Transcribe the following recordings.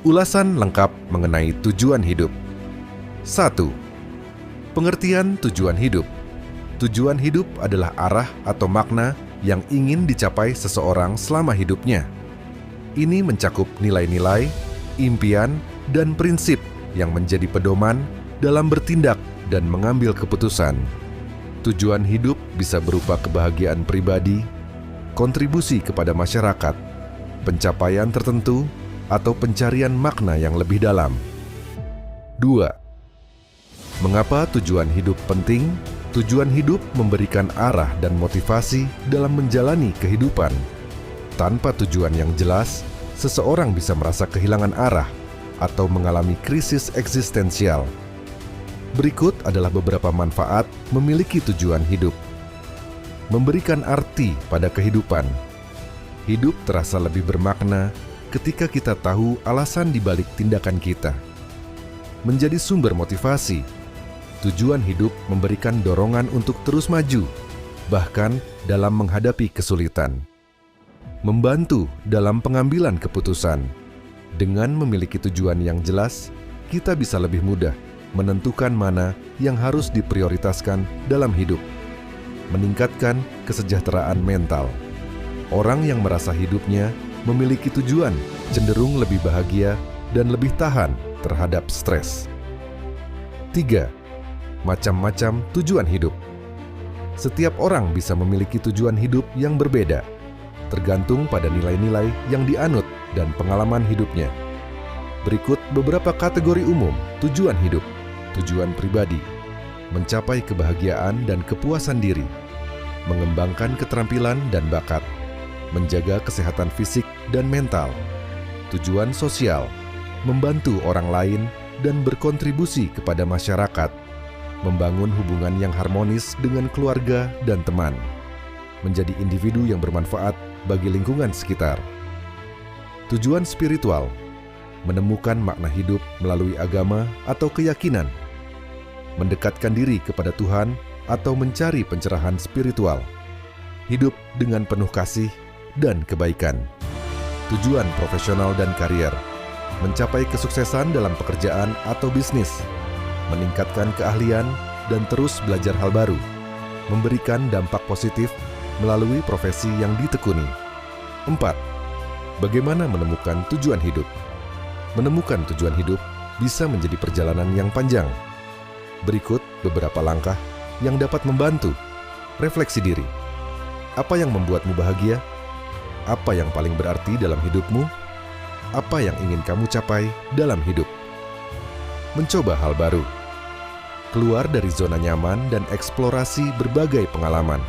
Ulasan lengkap mengenai tujuan hidup. 1. Pengertian tujuan hidup. Tujuan hidup adalah arah atau makna yang ingin dicapai seseorang selama hidupnya. Ini mencakup nilai-nilai, impian, dan prinsip yang menjadi pedoman dalam bertindak dan mengambil keputusan. Tujuan hidup bisa berupa kebahagiaan pribadi, kontribusi kepada masyarakat, pencapaian tertentu, atau pencarian makna yang lebih dalam. 2. Mengapa tujuan hidup penting? Tujuan hidup memberikan arah dan motivasi dalam menjalani kehidupan. Tanpa tujuan yang jelas, seseorang bisa merasa kehilangan arah atau mengalami krisis eksistensial. Berikut adalah beberapa manfaat memiliki tujuan hidup. Memberikan arti pada kehidupan. Hidup terasa lebih bermakna ketika kita tahu alasan di balik tindakan kita. Menjadi sumber motivasi, tujuan hidup memberikan dorongan untuk terus maju, bahkan dalam menghadapi kesulitan. Membantu dalam pengambilan keputusan. Dengan memiliki tujuan yang jelas, kita bisa lebih mudah menentukan mana yang harus diprioritaskan dalam hidup. Meningkatkan kesejahteraan mental. Orang yang merasa hidupnya memiliki tujuan cenderung lebih bahagia dan lebih tahan terhadap stres. 3. Macam-macam tujuan hidup. Setiap orang bisa memiliki tujuan hidup yang berbeda, tergantung pada nilai-nilai yang dianut dan pengalaman hidupnya. Berikut beberapa kategori umum tujuan hidup. Tujuan pribadi, mencapai kebahagiaan dan kepuasan diri, mengembangkan keterampilan dan bakat, menjaga kesehatan fisik dan mental. Tujuan sosial, membantu orang lain dan berkontribusi kepada masyarakat, membangun hubungan yang harmonis dengan keluarga dan teman, menjadi individu yang bermanfaat bagi lingkungan sekitar. Tujuan spiritual, menemukan makna hidup melalui agama atau keyakinan, mendekatkan diri kepada Tuhan atau mencari pencerahan spiritual, hidup dengan penuh kasih dan kebaikan. Tujuan profesional dan karier, mencapai kesuksesan dalam pekerjaan atau bisnis, meningkatkan keahlian dan terus belajar hal baru, memberikan dampak positif melalui profesi yang ditekuni. 4. Bagaimana menemukan tujuan hidup? Menemukan tujuan hidup bisa menjadi perjalanan yang panjang. Berikut beberapa langkah yang dapat membantu. Refleksi diri. Apa yang membuatmu bahagia? Apa yang paling berarti dalam hidupmu? Apa yang ingin kamu capai dalam hidup? Mencoba hal baru. Keluar dari zona nyaman dan eksplorasi berbagai pengalaman.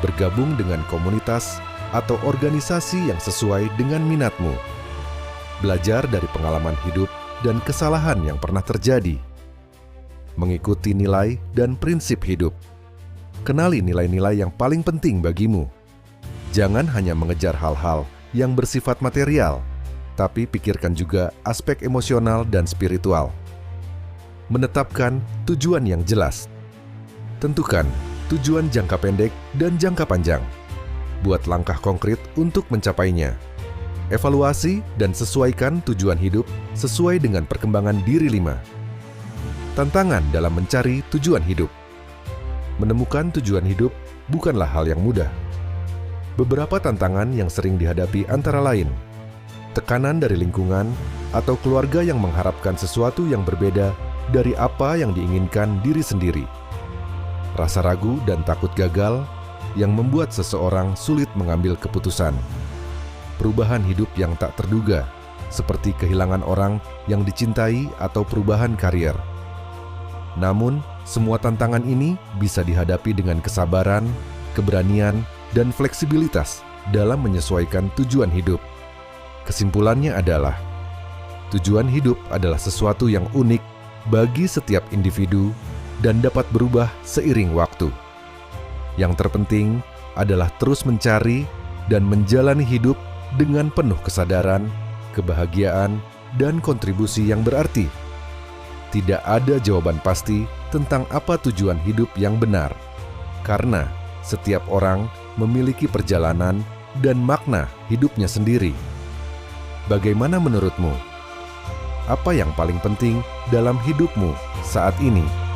Bergabung dengan komunitas atau organisasi yang sesuai dengan minatmu. Belajar dari pengalaman hidup dan kesalahan yang pernah terjadi. Mengikuti nilai dan prinsip hidup. Kenali nilai-nilai yang paling penting bagimu. Jangan hanya mengejar hal-hal yang bersifat material, tapi pikirkan juga aspek emosional dan spiritual. Menetapkan tujuan yang jelas. Tentukan tujuan jangka pendek dan jangka panjang. Buat langkah konkret untuk mencapainya. Evaluasi dan sesuaikan tujuan hidup sesuai dengan perkembangan diri 5. Tantangan dalam mencari tujuan hidup. Menemukan tujuan hidup bukanlah hal yang mudah. Beberapa tantangan yang sering dihadapi antara lain, tekanan dari lingkungan atau keluarga yang mengharapkan sesuatu yang berbeda dari apa yang diinginkan diri sendiri. Rasa ragu dan takut gagal yang membuat seseorang sulit mengambil keputusan. Perubahan hidup yang tak terduga, seperti kehilangan orang yang dicintai atau perubahan karier. Namun, semua tantangan ini bisa dihadapi dengan kesabaran, keberanian, dan fleksibilitas dalam menyesuaikan tujuan hidup. Kesimpulannya adalah, tujuan hidup adalah sesuatu yang unik bagi setiap individu dan dapat berubah seiring waktu. Yang terpenting adalah terus mencari dan menjalani hidup dengan penuh kesadaran, kebahagiaan, dan kontribusi yang berarti. Tidak ada jawaban pasti tentang apa tujuan hidup yang benar, karena setiap orang memiliki perjalanan dan makna hidupnya sendiri. Bagaimana menurutmu? apa yang paling penting dalam hidupmu saat ini.